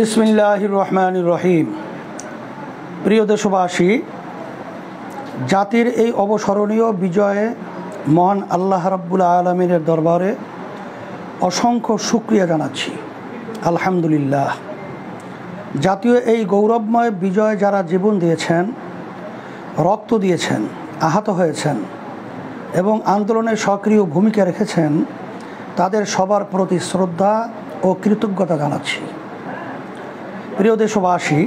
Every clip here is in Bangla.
বিসমিল্লাহির রহমানির রহিম। প্রিয় দেশবাসী, জাতির এই অবসরণীয় বিজয়ে মহান আল্লাহ রাব্বুল আলামিনের দরবারে অসংখ্য শুকরিয়া জানাচ্ছি। আলহামদুলিল্লাহ। জাতীয় এই গৌরবময় বিজয়ে যারা জীবন দিয়েছেন, রক্ত দিয়েছেন, আহত হয়েছেন এবং আন্দোলনে সক্রিয় ভূমিকা রেখেছেন, তাদের সবার প্রতি শ্রদ্ধা ও কৃতজ্ঞতা জানাচ্ছি। প্রিয় দেশবাসী,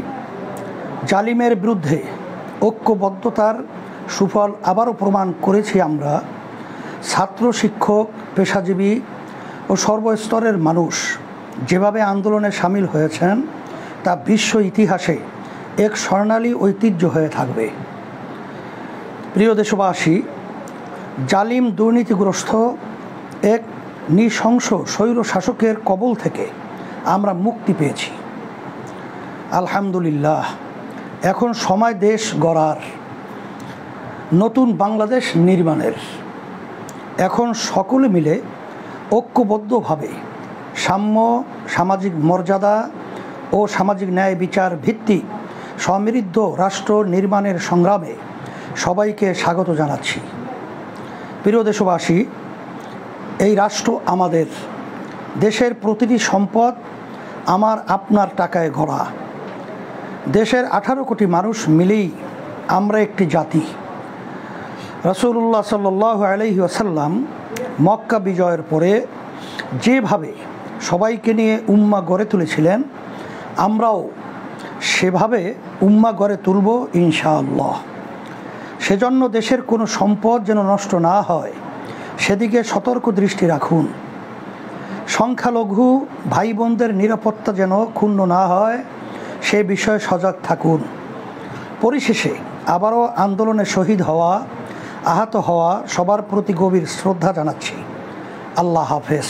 জালিমের বিরুদ্ধে ঐক্যবদ্ধতার সুফল আবারও প্রমাণ করেছি আমরা। ছাত্র, শিক্ষক, পেশাজীবী ও সর্বস্তরের মানুষ যেভাবে আন্দোলনে সামিল হয়েছেন তা বিশ্ব ইতিহাসে এক স্বর্ণালী ঐতিহ্য হয়ে থাকবে। প্রিয় দেশবাসী, জালিম দুর্নীতিগ্রস্ত এক নৃশংস স্বৈর শাসকের কবল থেকে আমরা মুক্তি পেয়েছি। আলহামদুলিল্লাহ। এখন সময় দেশ গড়ার, নতুন বাংলাদেশ নির্মাণের। এখন সকলে মিলে ঐক্যবদ্ধভাবে সাম্য, সামাজিক মর্যাদা ও সামাজিক ন্যায় বিচার ভিত্তিক সমৃদ্ধ রাষ্ট্র নির্মাণের সংগ্রামে সবাইকে স্বাগত জানাচ্ছি। প্রিয় দেশবাসী, এই রাষ্ট্র আমাদের, দেশের প্রতিটি সম্পদ আমার আপনার টাকায় গড়া। দেশের 18 কোটি মানুষ মিলেই আমরা একটি জাতি। রাসূলুল্লাহ সাল্লাল্লাহু আলাইহি ওয়াসাল্লাম মক্কা বিজয়ের পরে যেভাবে সবাইকে নিয়ে উম্মাহ গড়ে তুলেছিলেন, আমরাও সেভাবে উম্মাহ গড়ে তুলব ইনশাআল্লাহ। সেজন্য দেশের কোনো সম্পদ যেন নষ্ট না হয় সেদিকে সতর্ক দৃষ্টি রাখুন। সংখ্যালঘু ভাই বোনদের নিরাপত্তা যেন ক্ষুণ্ণ না হয় সে বিষয়ে সজাগ থাকুন। পরিশেষে আবারও আন্দোলনে শহীদ হওয়া, আহত হওয়া সবার প্রতি গভীর শ্রদ্ধা জানাচ্ছি। আল্লাহ হাফেজ।